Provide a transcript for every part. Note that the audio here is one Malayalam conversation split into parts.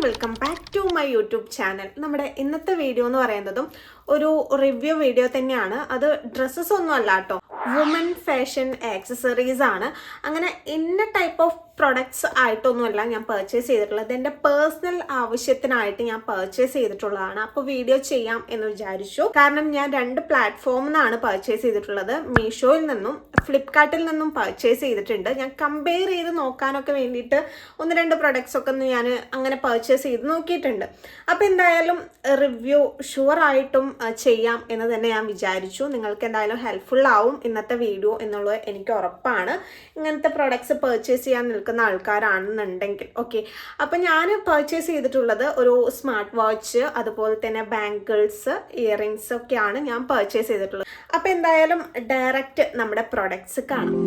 Welcome back to my YouTube channel. നമ്മുടെ ഇന്നത്തെ വീഡിയോ എന്ന് പറയുന്നതും ഒരു റിവ്യൂ വീഡിയോ തന്നെയാണ്. അത് ഡ്രസ്സസ് ഒന്നും അല്ല കേട്ടോ, വുമൻ ഫാഷൻ ആക്സസറീസ് ആണ്. അങ്ങനെ ഇന്ന ടൈപ്പ് ഓഫ് പ്രൊഡക്ട്സ് ആയിട്ടൊന്നുമല്ല ഞാൻ പർച്ചേസ് ചെയ്തിട്ടുള്ളത്. എൻ്റെ പേഴ്സണൽ ആവശ്യത്തിനായിട്ട് ഞാൻ പർച്ചേസ് ചെയ്തിട്ടുള്ളതാണ്. അപ്പോൾ വീഡിയോ ചെയ്യാം എന്ന് വിചാരിച്ചു. കാരണം ഞാൻ 2 പ്ലാറ്റ്ഫോമിൽ നിന്നാണ് പർച്ചേസ് ചെയ്തിട്ടുള്ളത്. മീഷോയിൽ നിന്നും ഫ്ലിപ്കാർട്ടിൽ നിന്നും പർച്ചേസ് ചെയ്തിട്ടുണ്ട്. ഞാൻ കമ്പയർ ചെയ്ത് നോക്കാനൊക്കെ വേണ്ടിയിട്ട് 1-2 പ്രൊഡക്ട്സ് ഒക്കെ ഞാൻ അങ്ങനെ പർച്ചേസ് ചെയ്ത് നോക്കിയിട്ടുണ്ട്. അപ്പോൾ എന്തായാലും റിവ്യൂ ഷുവറായിട്ടും ചെയ്യാം എന്ന് തന്നെ ഞാൻ വിചാരിച്ചു. നിങ്ങൾക്ക് എന്തായാലും ഹെൽപ്ഫുൾ ആവും ഇന്നത്തെ വീഡിയോ എന്നുള്ളത് എനിക്ക് ഉറപ്പാണ്. ഇങ്ങനത്തെ പ്രൊഡക്ട്സ് പർച്ചേസ് ചെയ്യാൻ നിൽക്കുന്ന ആൾക്കാരാണെന്നുണ്ടെങ്കിൽ ഓക്കെ. അപ്പം ഞാൻ പർച്ചേസ് ചെയ്തിട്ടുള്ളത് ഒരു സ്മാർട്ട് വാച്ച്, അതുപോലെ തന്നെ ബാംഗിൾസ്, ഇയറിങ്സ് ഒക്കെയാണ് ഞാൻ പർച്ചേസ് ചെയ്തിട്ടുള്ളത്. അപ്പം എന്തായാലും ഡയറക്റ്റ് നമ്മുടെ പ്രൊഡക്ട്സ് കാണാം.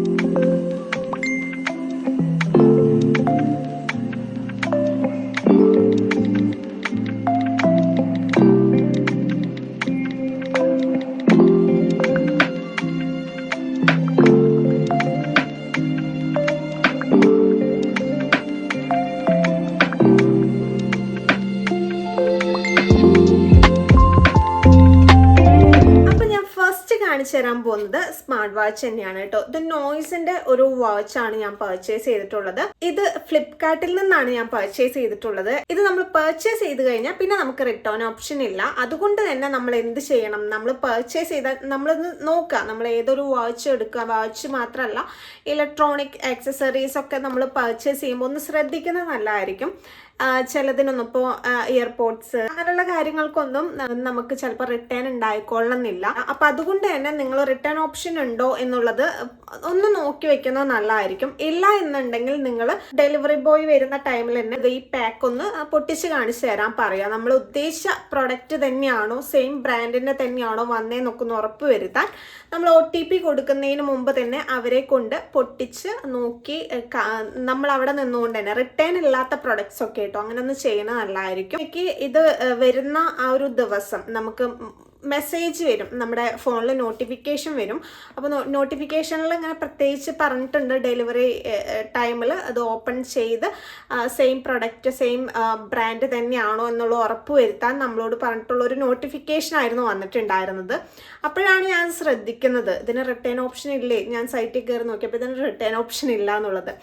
കാണിച്ചു തരാൻ പോകുന്നത് സ്മാർട്ട് വാച്ച് തന്നെയാണ് കേട്ടോ. ഇത് നോയ്സിന്റെ ഒരു വാച്ചാണ് ഞാൻ പർച്ചേസ് ചെയ്തിട്ടുള്ളത്. ഇത് ഫ്ലിപ്കാർട്ടിൽ നിന്നാണ് ഞാൻ പർച്ചേസ് ചെയ്തിട്ടുള്ളത്. ഇത് നമ്മൾ പർച്ചേസ് ചെയ്ത് കഴിഞ്ഞാൽ പിന്നെ നമുക്ക് റിട്ടേൺ ഓപ്ഷൻ ഇല്ല. അതുകൊണ്ട് തന്നെ നമ്മൾ എന്ത് ചെയ്യണം, നമ്മൾ പർച്ചേസ് ചെയ്താൽ നമ്മളൊന്ന് നോക്കുക, നമ്മൾ ഏതൊരു വാച്ച് എടുക്കുക. വാച്ച് മാത്രമല്ല, ഇലക്ട്രോണിക് ആക്സസറീസ് ഒക്കെ നമ്മൾ പർച്ചേസ് ചെയ്യുമ്പോൾ ഒന്ന് ശ്രദ്ധിക്കുന്നത് നല്ലതായിരിക്കും. ചിലതിനൊന്നും ഇപ്പോൾ ഇയർപോഡ്സ് അങ്ങനെയുള്ള കാര്യങ്ങൾക്കൊന്നും നമുക്ക് ചിലപ്പോൾ റിട്ടേൺ ഉണ്ടായിക്കൊള്ളുന്നില്ല. അപ്പം അതുകൊണ്ട് തന്നെ നിങ്ങൾ റിട്ടേൺ ഓപ്ഷൻ ഉണ്ടോ എന്നുള്ളത് ഒന്ന് നോക്കി വെക്കുന്നത് നല്ലതായിരിക്കും. ഇല്ല എന്നുണ്ടെങ്കിൽ നിങ്ങൾ ഡെലിവറി ബോയ് വരുന്ന ടൈമിൽ തന്നെ ഈ പാക്ക് ഒന്ന് പൊട്ടിച്ച് കാണിച്ചു തരാൻ പറയുക. നമ്മൾ ഉദ്ദേശിച്ച പ്രൊഡക്റ്റ് തന്നെയാണോ, സെയിം ബ്രാൻഡിൻ്റെ തന്നെയാണോ വന്നേന്നൊക്കെ ഒന്ന് ഉറപ്പ് വരുത്താൻ നമ്മൾ OTP കൊടുക്കുന്നതിന് മുമ്പ് തന്നെ അവരെ കൊണ്ട് പൊട്ടിച്ച് നോക്കി നമ്മൾ അവിടെ നിന്നുകൊണ്ട് തന്നെ റിട്ടേൺ ഇല്ലാത്ത പ്രൊഡക്ട്സ് ഒക്കെ കേട്ടോ അങ്ങനെ ഒന്ന് ചെയ്യുന്നത് നല്ലതായിരിക്കും. എനിക്ക് ഇത് വരുന്ന ആ ഒരു ദിവസം നമുക്ക് മെസ്സേജ് വരും, നമ്മുടെ ഫോണിൽ നോട്ടിഫിക്കേഷൻ വരും. അപ്പോൾ നോട്ടിഫിക്കേഷനിൽ ഇങ്ങനെ പ്രത്യേകിച്ച് പറഞ്ഞിട്ടുണ്ട് ഡെലിവറി ടൈമിൽ അത് ഓപ്പൺ ചെയ്ത് സെയിം പ്രൊഡക്റ്റ് സെയിം ബ്രാൻഡ് തന്നെയാണോ എന്നുള്ള ഉറപ്പ് വരുത്താൻ നമ്മളോട് പറഞ്ഞിട്ടുള്ള ഒരു നോട്ടിഫിക്കേഷൻ ആയിരുന്നു വന്നിട്ടുണ്ടായിരുന്നത്. അപ്പോഴാണ് ഞാൻ ശ്രദ്ധിക്കുന്നത് ഇതിന് റിട്ടേൺ ഓപ്ഷൻ ഇല്ലേ. ഞാൻ സൈറ്റിൽ കയറി നോക്കിയപ്പോൾ ഇതിന് റിട്ടേൺ ഓപ്ഷൻ ഇല്ല എന്നുള്ളത്.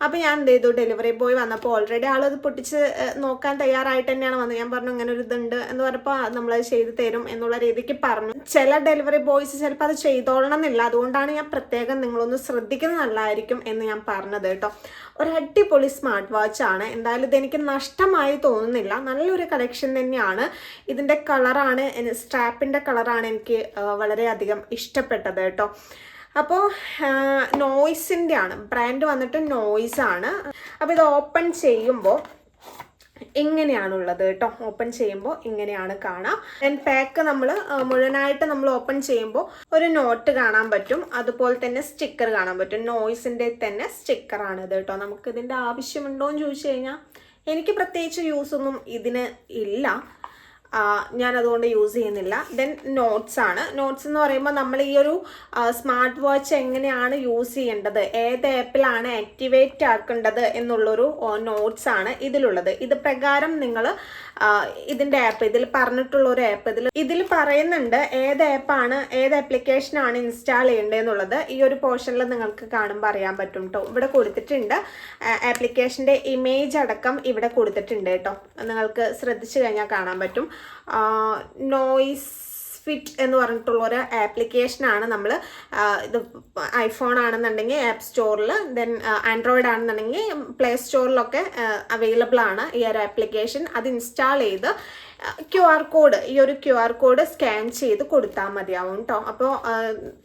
അപ്പോൾ ഞാൻ എന്ത് ചെയ്തു, ഡെലിവറി ബോയ് വന്നപ്പോൾ ഓൾറെഡി ആളത് പൊട്ടിച്ച് നോക്കാൻ തയ്യാറായിട്ട് തന്നെയാണ് വന്നത്. ഞാൻ പറഞ്ഞു ഇങ്ങനെ ഒരു ഇതുണ്ട് എന്ന് പറഞ്ഞപ്പോൾ നമ്മളത് ചെയ്ത് തരും എന്നുള്ള രീതിക്ക് പറഞ്ഞു. ചില ഡെലിവറി ബോയ്സ് ചിലപ്പോൾ അത് ചെയ്തോളണം എന്നില്ല. അതുകൊണ്ടാണ് ഞാൻ പ്രത്യേകം നിങ്ങളൊന്ന് ശ്രദ്ധിക്കുന്നത് നല്ലതായിരിക്കും എന്ന് ഞാൻ പറഞ്ഞത് കേട്ടോ. ഒരു അടിപൊളി സ്മാർട്ട് വാച്ച് ആണ്. എന്തായാലും ഇതെനിക്ക് നഷ്ടമായി തോന്നുന്നില്ല. നല്ലൊരു കളക്ഷൻ തന്നെയാണ്. ഇതിൻ്റെ കളറാണ്, സ്ട്രാപ്പിൻ്റെ കളറാണ് എനിക്ക് വളരെയധികം ഇഷ്ടപ്പെട്ടത് കേട്ടോ. അപ്പോൾ നോയ്സിൻ്റെ ആണ്, ബ്രാൻഡ് വന്നിട്ട് നോയ്സ് ആണ്. അപ്പോൾ ഇത് ഓപ്പൺ ചെയ്യുമ്പോൾ ഇങ്ങനെയാണുള്ളത് കേട്ടോ. ഓപ്പൺ ചെയ്യുമ്പോൾ ഇങ്ങനെയാണ് കാണാം. പാക്ക് നമ്മൾ മുഴുവനായിട്ട് നമ്മൾ ഓപ്പൺ ചെയ്യുമ്പോൾ ഒരു നോട്ട് കാണാൻ പറ്റും, അതുപോലെ തന്നെ സ്റ്റിക്കർ കാണാൻ പറ്റും. നോയ്സിൻ്റെ തന്നെ സ്റ്റിക്കറാണ് ഇത് കേട്ടോ. നമുക്ക് ഇതിൻ്റെ ആവശ്യമുണ്ടോ എന്ന് ചോദിച്ചു കഴിഞ്ഞാൽ എനിക്ക് പ്രത്യേകിച്ച് യൂസൊന്നും ഇതിന് ഇല്ല, ഞാനതുകൊണ്ട് യൂസ് ചെയ്യുന്നില്ല. ദെൻ നോട്ട്സ് ആണ്. നോട്ട്സ് എന്ന് പറയുമ്പോൾ നമ്മൾ ഈ ഒരു സ്മാർട്ട് വാച്ച് എങ്ങനെയാണ് യൂസ് ചെയ്യേണ്ടത്, ഏത് ആപ്പിലാണ് ആക്ടിവേറ്റ് ആക്കേണ്ടത് എന്നുള്ളൊരു നോട്ട്സ് ആണ് ഇതിലുള്ളത്. ഇത് പ്രകാരം നിങ്ങൾ ഇതിൻ്റെ ആപ്പ്, ഇതിൽ പറഞ്ഞിട്ടുള്ളൊരു ആപ്പ് ഇതിൽ പറയുന്നുണ്ട് ഏത് ആപ്പാണ്, ഏത് ആപ്ലിക്കേഷനാണ് ഇൻസ്റ്റാൾ ചെയ്യേണ്ടതെന്നുള്ളത്. ഈ ഒരു പോർഷനിൽ നിങ്ങൾക്ക് കാണുമ്പോൾ അറിയാൻ പറ്റും കേട്ടോ. ഇവിടെ കൊടുത്തിട്ടുണ്ട്, ആപ്ലിക്കേഷൻ്റെ ഇമേജ് അടക്കം ഇവിടെ കൊടുത്തിട്ടുണ്ട് കേട്ടോ. നിങ്ങൾക്ക് ശ്രദ്ധിച്ചു കഴിഞ്ഞാൽ കാണാൻ പറ്റും. നോയ്സ് ഫിറ്റ് എന്ന് പറഞ്ഞിട്ടുള്ള ഒരു ആപ്ലിക്കേഷനാണ്. നമ്മൾ ഇത് ഐഫോൺ ആണെന്നുണ്ടെങ്കിൽ ആപ്പ് സ്റ്റോറിൽ, ദെൻ ആൻഡ്രോയിഡ് ആണെന്നുണ്ടെങ്കിൽ പ്ലേ സ്റ്റോറിലൊക്കെ അവൈലബിൾ ആണ് ഈ ഒരു ആപ്ലിക്കേഷൻ. അത് ഇൻസ്റ്റാൾ ചെയ്ത് QR കോഡ്, ഈ ഒരു QR കോഡ് സ്കാൻ ചെയ്ത് കൊടുത്താൽ മതിയാവും കേട്ടോ. അപ്പോൾ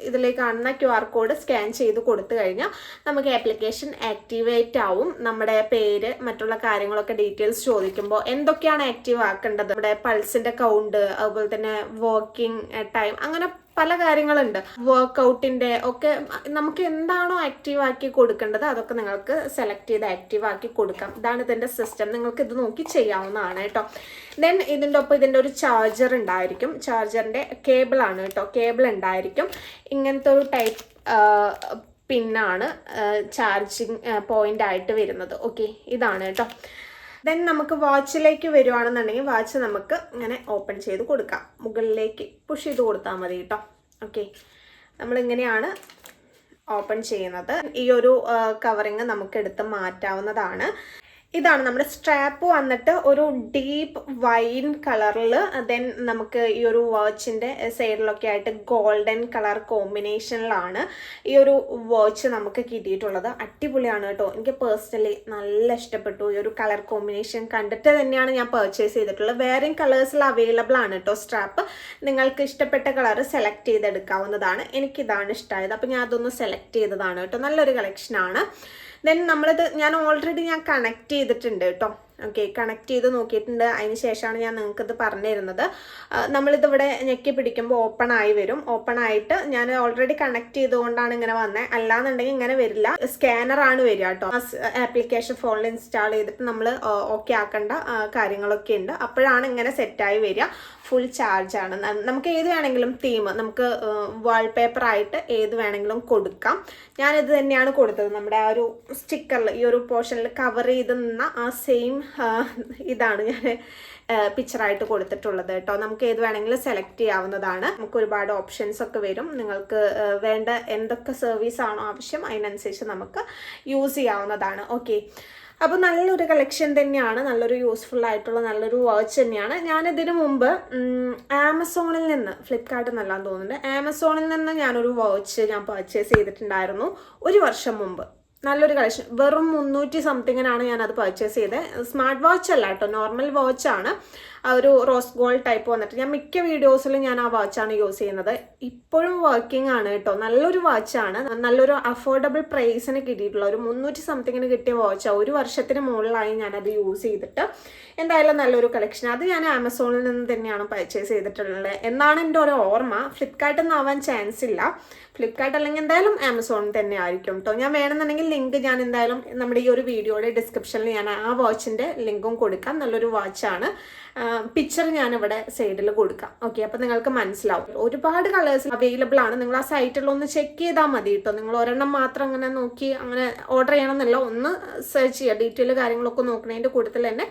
ഇതിലേക്ക് കാണുന്ന QR കോഡ് സ്കാൻ ചെയ്ത് കൊടുത്തു കഴിഞ്ഞാൽ നമുക്ക് ആപ്ലിക്കേഷൻ ആക്ടിവേറ്റ് ആവും. നമ്മുടെ പേര്, മറ്റുള്ള കാര്യങ്ങളൊക്കെ ഡീറ്റെയിൽസ് ചോദിക്കുമ്പോൾ എന്തൊക്കെയാണ് ആക്റ്റീവ് ആക്കേണ്ടത്, നമ്മുടെ പൾസിൻ്റെ കൗണ്ട്, അതുപോലെ തന്നെ വർക്കിംഗ് ടൈം, അങ്ങനെ പല കാര്യങ്ങളുണ്ട്. വർക്കൗട്ടിൻ്റെ ഒക്കെ നമുക്ക് എന്താണോ ആക്റ്റീവ് ആക്കി കൊടുക്കേണ്ടത് അതൊക്കെ നിങ്ങൾക്ക് സെലക്ട് ചെയ്ത് ആക്റ്റീവ് ആക്കി കൊടുക്കാം. ഇതാണ് ഇതിൻ്റെ സിസ്റ്റം. നിങ്ങൾക്ക് ഇത് നോക്കി ചെയ്യാവുന്നതാണ് കേട്ടോ. ദെൻ ഇതിൻ്റെ ഒപ്പം ഇതിൻ്റെ ഒരു ചാർജർ ഉണ്ടായിരിക്കും. ചാർജറിൻ്റെ കേബിളാണ് കേട്ടോ, കേബിൾ ഉണ്ടായിരിക്കും. ഇങ്ങനത്തെ ഒരു ടൈപ്പ് പിന്നാണ് ചാർജിങ് പോയിന്റ് ആയിട്ട് വരുന്നത്. ഓക്കെ, ഇതാണ് കേട്ടോ. ദെൻ നമുക്ക് വാച്ചിലേക്ക് വരുവാണെന്നുണ്ടെങ്കിൽ വാച്ച് നമുക്ക് ഇങ്ങനെ ഓപ്പൺ ചെയ്ത് കൊടുക്കാം, മുകളിലേക്ക് പുഷ് ചെയ്ത് കൊടുത്താൽ മതി കേട്ടോ. ഓക്കെ, നമ്മളിങ്ങനെയാണ് ഓപ്പൺ ചെയ്യുന്നത്. ഈ ഒരു കവറിങ് നമുക്ക് എടുത്ത് മാറ്റാവുന്നതാണ്. ഇതാണ് നമ്മുടെ സ്ട്രാപ്പ് വന്നിട്ട് ഒരു ഡീപ്പ് വൈൻ കളറിൽ, ദെൻ നമുക്ക് ഈ ഒരു വാച്ചിൻ്റെ സൈഡിലൊക്കെ ആയിട്ട് ഗോൾഡൻ കളർ കോമ്പിനേഷനിലാണ് ഈ ഒരു വാച്ച് നമുക്ക് കിട്ടിയിട്ടുള്ളത്. അടിപൊളിയാണ് കേട്ടോ, എനിക്ക് പേഴ്സണലി നല്ല ഇഷ്ടപ്പെട്ടു. ഈ ഒരു കളർ കോമ്പിനേഷൻ കണ്ടിട്ട് തന്നെയാണ് ഞാൻ പർച്ചേസ് ചെയ്തിട്ടുള്ളത്. വേറെയും കളേഴ്സിൽ അവൈലബിൾ ആണ് കേട്ടോ സ്ട്രാപ്പ്. നിങ്ങൾക്ക് ഇഷ്ടപ്പെട്ട കളർ സെലക്ട് ചെയ്തെടുക്കാവുന്നതാണ്. എനിക്കിതാണ് ഇഷ്ടമായത്, അപ്പോൾ ഞാൻ അതൊന്ന് സെലക്ട് ചെയ്തതാണ് കേട്ടോ. നല്ലൊരു കളക്ഷനാണ്. ദെൻ ഞാൻ ഓൾറെഡി കണക്ട് ചെയ്തിട്ടുണ്ട് കേട്ടോ. ഓക്കെ, കണക്ട് ചെയ്ത് നോക്കിയിട്ടുണ്ട്. അതിന് ശേഷമാണ് ഞാൻ നിങ്ങൾക്കിത് പറഞ്ഞു തരുന്നത്. നമ്മളിതിവിടെ ഞെക്കി പിടിക്കുമ്പോൾ ഓപ്പൺ ആയി വരും. ഓപ്പൺ ആയിട്ട് ഞാൻ ഓൾറെഡി കണക്ട് ചെയ്തുകൊണ്ടാണ് ഇങ്ങനെ വന്നത്. അല്ലാന്നുണ്ടെങ്കിൽ ഇങ്ങനെ വരില്ല, സ്കാനറാണ് വരിക കേട്ടോ. ആപ്ലിക്കേഷൻ ഫോണിൽ ഇൻസ്റ്റാൾ ചെയ്തിട്ട് നമ്മൾ ഓക്കെ ആക്കേണ്ട കാര്യങ്ങളൊക്കെ ഉണ്ട്. അപ്പോഴാണ് ഇങ്ങനെ സെറ്റായി വരിക. ഫുൾ ചാർജാണ്. നമുക്ക് ഏത് വേണമെങ്കിലും തീം, നമുക്ക് വാൾപേപ്പർ ആയിട്ട് ഏത് വേണമെങ്കിലും കൊടുക്കാം. ഞാനിത് തന്നെയാണ് കൊടുത്തത്. നമ്മുടെ ആ ഒരു സ്റ്റിക്കറിൽ ഈ ഒരു പോർഷനിൽ കവർ ചെയ്ത് നിന്ന ആ സെയിം ഇതാണ് ഞാൻ പിക്ചറായിട്ട് കൊടുത്തിട്ടുള്ളത് കേട്ടോ. നമുക്ക് ഏത് വേണമെങ്കിലും സെലക്ട് ചെയ്യാവുന്നതാണ്. നമുക്ക് ഒരുപാട് ഓപ്ഷൻസ് ഒക്കെ വരും. നിങ്ങൾക്ക് വേണ്ട എന്തൊക്കെ സർവീസ് ആണോ ആവശ്യം അതിനനുസരിച്ച് നമുക്ക് യൂസ് ചെയ്യാവുന്നതാണ്. ഓക്കെ, അപ്പോൾ നല്ലൊരു കളക്ഷൻ തന്നെയാണ്, നല്ലൊരു യൂസ്ഫുൾ ആയിട്ടുള്ള നല്ലൊരു വാച്ച് തന്നെയാണ്. ഞാനിതിന് മുമ്പ് ആമസോണിൽ നിന്ന്, ഫ്ലിപ്കാർട്ടിൽ നിന്നല്ലാന്ന് തോന്നുന്നുണ്ട്, ആമസോണിൽ നിന്ന് ഞാനൊരു വാച്ച് പർച്ചേസ് ചെയ്തിട്ടുണ്ടായിരുന്നു 1 വർഷം മുമ്പ്. നല്ലൊരു കളക്ഷൻ, വെറും 300 സംതിങ്ങിനാണ് ഞാനത് പർച്ചേസ് ചെയ്തത്. സ്മാർട്ട് വാച്ച് അല്ല കേട്ടോ, നോർമൽ വാച്ചാണ്. ഒരു റോസ് ഗോൾഡ് ടൈപ്പ് വന്നിട്ട് ഞാൻ മിക്ക വീഡിയോസിലും ഞാൻ ആ വാച്ചാണ് യൂസ് ചെയ്യുന്നത്. ഇപ്പോഴും വർക്കിംഗ് ആണ് കേട്ടോ. നല്ലൊരു വാച്ചാണ്, നല്ലൊരു അഫോർഡബിൾ പ്രൈസിന് കിട്ടിയിട്ടുള്ള ഒരു 300 സംതിങ്ങിന് കിട്ടിയ വാച്ചാണ്. 1 വർഷത്തിന് മുകളിലായി ഞാനത് യൂസ് ചെയ്തിട്ട്. എന്തായാലും നല്ലൊരു കളക്ഷൻ. അത് ഞാൻ ആമസോണിൽ നിന്ന് തന്നെയാണ് പർച്ചേസ് ചെയ്തിട്ടുള്ളത് എന്നാണ് എൻ്റെ ഒരു ഓർമ്മ. ഫ്ലിപ്കാർട്ടിൽ നിന്ന് ആവാൻ ചാൻസ് ഇല്ല. ഫ്ലിപ്കാർട്ട് അല്ലെങ്കിൽ എന്തായാലും ആമസോണിൽ തന്നെ ആയിരിക്കും കേട്ടോ. ഞാൻ വേണമെന്നുണ്ടെങ്കിൽ ലിങ്ക് ഞാൻ എന്തായാലും നമ്മുടെ ഈ ഒരു വീഡിയോയുടെ ഡിസ്ക്രിപ്ഷനിൽ ഞാൻ ആ വാച്ചിൻ്റെ ലിങ്കും കൊടുക്കാം. നല്ലൊരു വാച്ചാണ്. പിക്ചർ ഞാനിവിടെ സൈഡിൽ കൊടുക്കാം. ഓക്കെ, അപ്പോൾ നിങ്ങൾക്ക് മനസ്സിലാവും. ഒരുപാട് കളേഴ്സ് അവൈലബിൾ ആണ്. നിങ്ങൾ ആ സൈറ്റിൽ ഒന്ന് ചെക്ക് ചെയ്താൽ മതി കേട്ടോ. നിങ്ങൾ ഒരെണ്ണം മാത്രം അങ്ങനെ നോക്കി അങ്ങനെ ഓർഡർ ചെയ്യണമെന്നില്ല. ഒന്ന് സെർച്ച് ചെയ്യുക, ഡീറ്റെയിൽ കാര്യങ്ങളൊക്കെ നോക്കുന്നതിൻ്റെ കൂട്ടത്തിൽ തന്നെ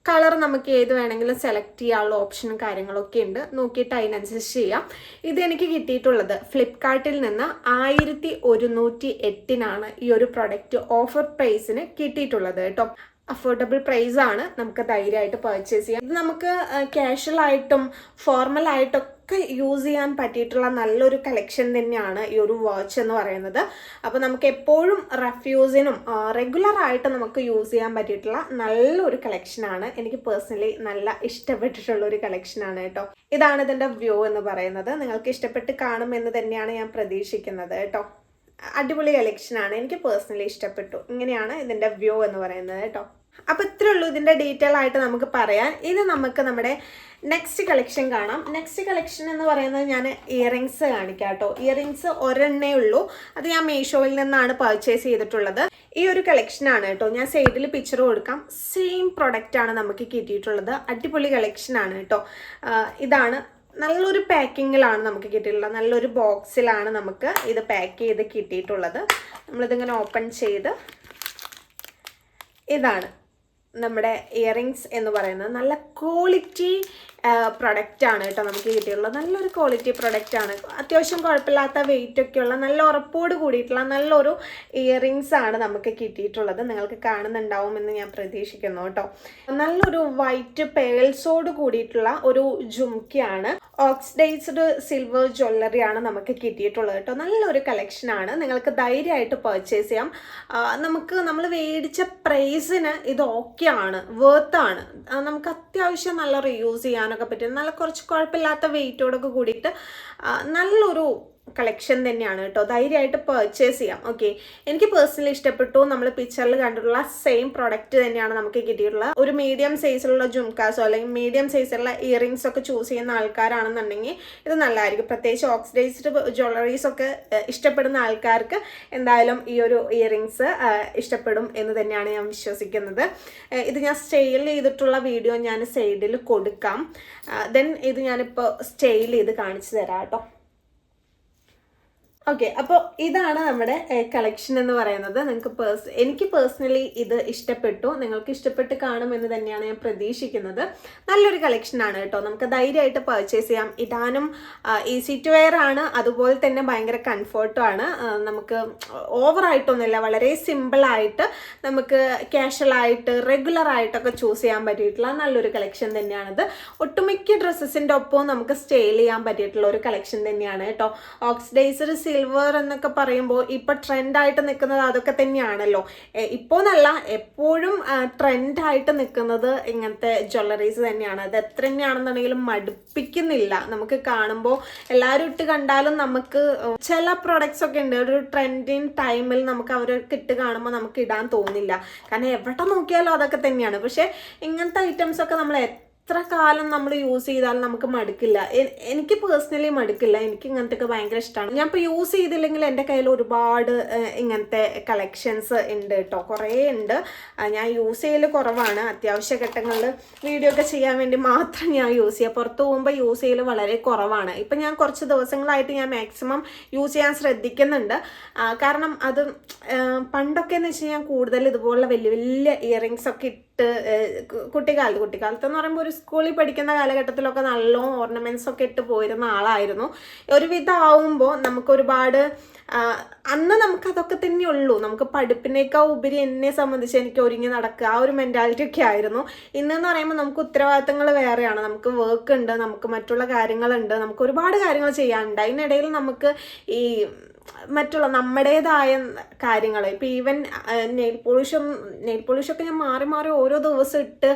കളർ നമുക്ക് ഏത് വേണമെങ്കിലും സെലക്ട് ചെയ്യാനുള്ള ഓപ്ഷനും കാര്യങ്ങളൊക്കെ ഉണ്ട്. നോക്കിയിട്ട് അതിനനുസരിച്ച് ചെയ്യാം. ഇത് എനിക്ക് കിട്ടിയിട്ടുള്ളത് ഫ്ലിപ്കാർട്ടിൽ നിന്ന് 1108 ഈ ഒരു പ്രൊഡക്റ്റ് ഓഫർ പ്രൈസിന് കിട്ടിയിട്ടുള്ളത് കേട്ടോ. അഫോർഡബിൾ പ്രൈസ് ആണ്. നമുക്ക് ധൈര്യമായിട്ട് പർച്ചേസ് ചെയ്യാം. ഇത് നമുക്ക് കാഷ്വൽ ആയിട്ടും ഫോർമൽ ആയിട്ടൊക്കെ യൂസ് ചെയ്യാൻ പറ്റിയിട്ടുള്ള നല്ലൊരു കളക്ഷൻ തന്നെയാണ് ഈ ഒരു വാച്ച് എന്ന് പറയുന്നത്. അപ്പോൾ നമുക്ക് എപ്പോഴും റഫ് യൂസിനും റെഗുലർ ആയിട്ട് നമുക്ക് യൂസ് ചെയ്യാൻ പറ്റിയിട്ടുള്ള നല്ലൊരു കളക്ഷനാണ്. എനിക്ക് പേഴ്സണലി നല്ല ഇഷ്ടപ്പെട്ടിട്ടുള്ള ഒരു കളക്ഷനാണ് കേട്ടോ. ഇതാണ് ഇതിൻ്റെ വ്യൂ എന്ന് പറയുന്നത്. നിങ്ങൾക്ക് ഇഷ്ടപ്പെട്ട് കാണുമെന്ന് തന്നെയാണ് ഞാൻ പ്രതീക്ഷിക്കുന്നത് കേട്ടോ. അടിപൊളി കളക്ഷനാണ്, എനിക്ക് പേഴ്സണലി ഇഷ്ടപ്പെട്ടു. ഇങ്ങനെയാണ് ഇതിൻ്റെ വ്യൂ എന്ന് പറയുന്നത് കേട്ടോ. അപ്പോൾ ഇത്രയേ ഉള്ളൂ ഇതിൻ്റെ ഡീറ്റെയിൽ ആയിട്ട് നമുക്ക് പറയാൻ. ഇത് നമുക്ക് നമ്മുടെ നെക്സ്റ്റ് കളക്ഷൻ കാണാം. നെക്സ്റ്റ് കളക്ഷൻ എന്ന് പറയുന്നത് ഞാൻ ഇയറിങ്സ് കാണിക്കാം കേട്ടോ. ഇയറിങ്സ് ഒരെണ്ണേ ഉള്ളൂ. അത് ഞാൻ മീഷോയിൽ നിന്നാണ് പർച്ചേസ് ചെയ്തിട്ടുള്ളത്. ഈ ഒരു കളക്ഷനാണ് കേട്ടോ. ഞാൻ സൈഡിൽ പിക്ചർ കൊടുക്കാം. സെയിം പ്രൊഡക്റ്റാണ് നമുക്ക് കിട്ടിയിട്ടുള്ളത്. അടിപൊളി കളക്ഷനാണ് കേട്ടോ. ഇതാണ് നല്ലൊരു പാക്കിങ്ങിലാണ് നമുക്ക് കിട്ടിയിട്ടുള്ളത്. നല്ലൊരു ബോക്സിലാണ് നമുക്ക് ഇത് പാക്ക് ചെയ്ത് കിട്ടിയിട്ടുള്ളത്. നമ്മളിതിങ്ങനെ ഓപ്പൺ ചെയ്ത്, ഇതാണ് നമ്മുടെ ഇയറിങ്സ് എന്ന് പറയുന്നത്. നല്ല ക്വാളിറ്റി പ്രൊഡക്റ്റാണ് കേട്ടോ നമുക്ക് കിട്ടിയിട്ടുള്ളത്. നല്ലൊരു ക്വാളിറ്റി പ്രൊഡക്റ്റാണ്. അത്യാവശ്യം കുഴപ്പമില്ലാത്ത വെയിറ്റൊക്കെയുള്ള നല്ല ഉറപ്പോട് കൂടിയിട്ടുള്ള നല്ലൊരു ഇയറിങ്സ് ആണ് നമുക്ക് കിട്ടിയിട്ടുള്ളത്. നിങ്ങൾക്ക് കാണുന്നുണ്ടാവുമെന്ന് ഞാൻ പ്രതീക്ഷിക്കുന്നു കേട്ടോ. നല്ലൊരു വൈറ്റ് പേൾസോട് കൂടിയിട്ടുള്ള ഒരു ജുംക്കയാണ്. ഓക്സിഡൈസ്ഡ് സിൽവർ ജ്വല്ലറിയാണ് നമുക്ക് കിട്ടിയിട്ടുള്ളത് കേട്ടോ. നല്ലൊരു കളക്ഷനാണ്. നിങ്ങൾക്ക് ധൈര്യമായിട്ട് പർച്ചേസ് ചെയ്യാം. നമ്മൾ മേടിച്ച പ്രൈസിന് ഇത് ഓക്കെയാണ്, വേർത്താണ്. നമുക്ക് അത്യാവശ്യം നല്ല റീയൂസ് ചെയ്യാനൊക്കെ പറ്റും. നല്ല കുറച്ച് കുഴപ്പമില്ലാത്ത വെയിറ്റോടൊക്കെ കൂടിയിട്ട് നല്ലൊരു കളക്ഷൻ തന്നെയാണ് കേട്ടോ. ധൈര്യമായിട്ട് പർച്ചേസ് ചെയ്യാം. ഓക്കെ, എനിക്ക് പേഴ്സണലി ഇഷ്ടപ്പെട്ടു. നമ്മൾ പിക്ചറിൽ കണ്ടിട്ടുള്ള സെയിം പ്രൊഡക്റ്റ് തന്നെയാണ് നമുക്ക് കിട്ടിയിട്ടുള്ളത്. ഒരു മീഡിയം സൈസിലുള്ള ജുംക്കാസോ അല്ലെങ്കിൽ മീഡിയം സൈസിലുള്ള ഇയറിങ്സ് ഒക്കെ ചൂസ് ചെയ്യുന്ന ആൾക്കാരാണെന്നുണ്ടെങ്കിൽ ഇത് നല്ലതായിരിക്കും. പ്രത്യേകിച്ച് ഓക്സിഡൈസ്ഡ് ജ്വല്ലറീസ് ഒക്കെ ഇഷ്ടപ്പെടുന്ന ആൾക്കാർക്ക് എന്തായാലും ഈ ഒരു ഇയറിങ്സ് ഇഷ്ടപ്പെടും എന്ന് തന്നെയാണ് ഞാൻ വിശ്വസിക്കുന്നത്. ഇത് ഞാൻ സ്റ്റൈൽ ചെയ്തിട്ടുള്ള വീഡിയോ ഞാൻ സൈഡിൽ കൊടുക്കാം. ദെൻ ഇത് ഞാനിപ്പോൾ സ്റ്റൈൽ ചെയ്ത് കാണിച്ചു തരാം കേട്ടോ. ഓക്കെ, അപ്പോൾ ഇതാണ് നമ്മുടെ കളക്ഷൻ എന്ന് പറയുന്നത്. നിങ്ങൾക്ക് എനിക്ക് പേഴ്സണലി ഇത് ഇഷ്ടപ്പെട്ടു, നിങ്ങൾക്ക് ഇഷ്ടപ്പെട്ട് കാണുമെന്ന് തന്നെയാണ് ഞാൻ പ്രതീക്ഷിക്കുന്നത്. നല്ലൊരു കളക്ഷനാണ് കേട്ടോ, നമുക്ക് ധൈര്യമായിട്ട് പർച്ചേസ് ചെയ്യാം. ഇടാനും ഈസി ടു വെയർ ആണ്, അതുപോലെ തന്നെ ഭയങ്കര കംഫർട്ടും ആണ്. നമുക്ക് ഓവറായിട്ടൊന്നുമില്ല, വളരെ സിമ്പിളായിട്ട് നമുക്ക് കാഷ്വലായിട്ട് റെഗുലർ ആയിട്ടൊക്കെ ചൂസ് ചെയ്യാൻ പറ്റിയിട്ടുള്ള നല്ലൊരു കളക്ഷൻ തന്നെയാണിത്. ഒട്ടുമിക്ക ഡ്രസ്സസിൻ്റെ ഒപ്പവും നമുക്ക് സ്റ്റൈൽ ചെയ്യാൻ പറ്റിയിട്ടുള്ള ഒരു കളക്ഷൻ തന്നെയാണ് കേട്ടോ. ഓക്സിഡൈസർ സിൽവർ എന്നൊക്കെ പറയുമ്പോൾ ഇപ്പൊ ട്രെൻഡായിട്ട് നിൽക്കുന്നത് അതൊക്കെ തന്നെയാണല്ലോ. ഇപ്പോൾ എന്നല്ല, എപ്പോഴും ട്രെൻഡായിട്ട് നിൽക്കുന്നത് ഇങ്ങനത്തെ ജ്വല്ലറീസ് തന്നെയാണ്. അത് എത്ര തന്നെയാണെന്നുണ്ടെങ്കിലും മടുപ്പിക്കുന്നില്ല. നമുക്ക് കാണുമ്പോൾ എല്ലാവരും ഇട്ട് കണ്ടാലും നമുക്ക് ചില പ്രൊഡക്ട്സ് ഒക്കെ ഉണ്ട്, ഒരു ട്രെൻഡിങ് ടൈമിൽ നമുക്ക് അവരൊക്കെ ഇട്ട് കാണുമ്പോൾ നമുക്ക് ഇടാൻ തോന്നില്ല. കാരണം എവിടെ നോക്കിയാലും അതൊക്കെ തന്നെയാണ്. പക്ഷെ ഇങ്ങനത്തെ ഐറ്റംസ് ഒക്കെ നമ്മൾ എത്ര കാലം നമ്മൾ യൂസ് ചെയ്താലും നമുക്ക് മടുക്കില്ല. എനിക്ക് പേഴ്സണലി മടുക്കില്ല. എനിക്ക് ഇങ്ങനത്തെ ഭയങ്കര ഇഷ്ടമാണ്. ഞാൻ ഇപ്പോൾ യൂസ് ചെയ്തില്ലെങ്കിൽ എൻ്റെ കയ്യിൽ ഒരുപാട് ഇങ്ങനത്തെ കളക്ഷൻസ് ഉണ്ട് കേട്ടോ, കുറേ ഉണ്ട്. ഞാൻ യൂസ് ചെയ്യൽ കുറവാണ്. അത്യാവശ്യ ഘട്ടങ്ങളിൽ വീഡിയോ ഒക്കെ ചെയ്യാൻ വേണ്ടി മാത്രം ഞാൻ യൂസ് ചെയ്യുക. പുറത്ത് പോകുമ്പോൾ യൂസ് ചെയ്യൽ വളരെ കുറവാണ്. ഇപ്പം ഞാൻ കുറച്ച് ദിവസങ്ങളായിട്ട് ഞാൻ മാക്സിമം യൂസ് ചെയ്യാൻ ശ്രദ്ധിക്കുന്നുണ്ട്. കാരണം അത് പണ്ടൊക്കെ എന്ന് വെച്ച് കഴിഞ്ഞാൽ കൂടുതൽ ഇതുപോലുള്ള വലിയ വലിയ ഇയറിങ്സ് ഒക്കെ ഇട്ട് കുട്ടിക്കാലത്ത് എന്ന് പറയുമ്പോൾ ഒരു സ്കൂളിൽ പഠിക്കുന്ന കാലഘട്ടത്തിലൊക്കെ നല്ല ഓർണമെന്റ്സ് ഒക്കെ ഇട്ട് പോയിരുന്ന ആളായിരുന്നു. ഒരുവിധം ആവുമ്പോൾ നമുക്കൊരുപാട് അന്ന് നമുക്കതൊക്കെ തന്നെ ഉള്ളൂ. നമുക്ക് പഠിപ്പിനേക്കാൾ ഉപരി എന്നെ സംബന്ധിച്ച് എനിക്ക് ഒരുങ്ങി നടക്കുക ആ ഒരു മെൻറ്റാലിറ്റി ഒക്കെ ആയിരുന്നു. ഇന്നെന്ന് പറയുമ്പോൾ നമുക്ക് ഉത്തരവാദിത്തങ്ങൾ വേറെയാണ്. നമുക്ക് വർക്ക് ഉണ്ട്, നമുക്ക് മറ്റുള്ള കാര്യങ്ങളുണ്ട്, നമുക്ക് ഒരുപാട് കാര്യങ്ങൾ ചെയ്യാനുണ്ട്. അതിനിടയിൽ നമുക്ക് ഈ മറ്റുള്ള നമ്മുടേതായ കാര്യങ്ങൾ, ഇപ്പം ഈവൻ നെയിൽ പോളിഷൊക്കെ ഞാൻ മാറി മാറി ഓരോ ദിവസം ഇട്ട്,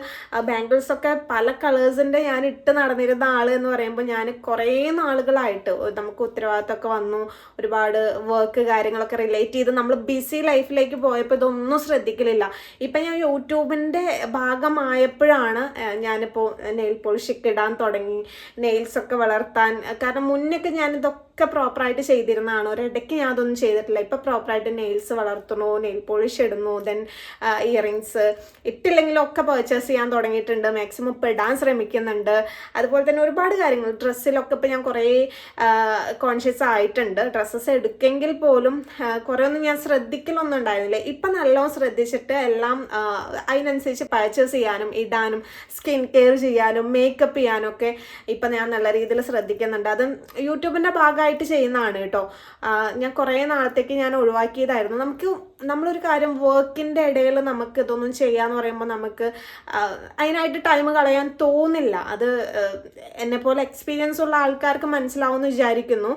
ബാംഗിൾസൊക്കെ പല കളേഴ്സിൻ്റെ ഞാൻ ഇട്ട് നടന്നിരുന്ന ആൾ എന്ന് പറയുമ്പോൾ ഞാൻ കുറേ നാളുകളായിട്ട് നമുക്ക് ഉത്തരവാദിത്തമൊക്കെ വന്നു, ഒരുപാട് വർക്ക് കാര്യങ്ങളൊക്കെ റിലേറ്റ് ചെയ്ത് നമ്മൾ ബിസി ലൈഫിലേക്ക് പോയപ്പോൾ ഇതൊന്നും ശ്രദ്ധിക്കലില്ല. ഇപ്പം ഞാൻ യൂട്യൂബിൻ്റെ ഭാഗമായപ്പോഴാണ് ഞാനിപ്പോൾ നെയിൽ പോളിഷൊക്കെ ഇടാൻ തുടങ്ങി, നെയിൽസൊക്കെ വളർത്താൻ. കാരണം മുന്നൊക്കെ ഞാനിതൊക്കെ പ്രോപ്പറായിട്ട് ചെയ്തിരുന്നതാണ്. ഒരിടയ്ക്ക് ഞാൻ അതൊന്നും ചെയ്തിട്ടില്ല. ഇപ്പം പ്രോപ്പറായിട്ട് നെയിൽസ് വളർത്തുന്നു, നെയിൽ പോളിഷ് ഇടുന്നു, ദെൻ ഇയറിങ്സ് ഇട്ടില്ലെങ്കിലും ഒക്കെ പർച്ചേസ് ചെയ്യാൻ തുടങ്ങിയിട്ടുണ്ട്. മാക്സിമം ഇപ്പം ഇടാൻ ശ്രമിക്കുന്നുണ്ട്. അതുപോലെ തന്നെ ഒരുപാട് കാര്യങ്ങൾ ഡ്രസ്സിലൊക്കെ ഇപ്പം ഞാൻ കുറേ കോൺഷ്യസ് ആയിട്ടുണ്ട്. ഡ്രസ്സസ് എടുക്കെങ്കിൽ പോലും കുറേ ഒന്നും ഞാൻ ശ്രദ്ധിക്കലൊന്നും ഉണ്ടായിരുന്നില്ല. ഇപ്പം നല്ലോണം ശ്രദ്ധിച്ചിട്ട് എല്ലാം അതിനനുസരിച്ച് പർച്ചേസ് ചെയ്യാനും ഇടാനും സ്കിൻ കെയർ ചെയ്യാനും മേക്കപ്പ് ചെയ്യാനും ഒക്കെ ഇപ്പം ഞാൻ നല്ല രീതിയിൽ ശ്രദ്ധിക്കുന്നുണ്ട്. അത് യൂട്യൂബിൻ്റെ ഭാഗമായിട്ട് ചെയ്യുന്നതാണ് കേട്ടോ. ഞാൻ കുറേ നാളത്തേക്ക് ഞാൻ ഒഴിവാക്കിയതായിരുന്നു. നമ്മളൊരു കാര്യം വർക്കിൻ്റെ ഇടയിൽ നമുക്ക് ഇതൊന്നും ചെയ്യാന്ന് പറയുമ്പോൾ നമുക്ക് അതിനായിട്ട് ടൈം കളയാൻ തോന്നില്ല. അത് എന്നെപ്പോലെ എക്സ്പീരിയൻസ് ഉള്ള ആൾക്കാർക്ക് മനസ്സിലാവുമെന്ന് വിചാരിക്കുന്നു.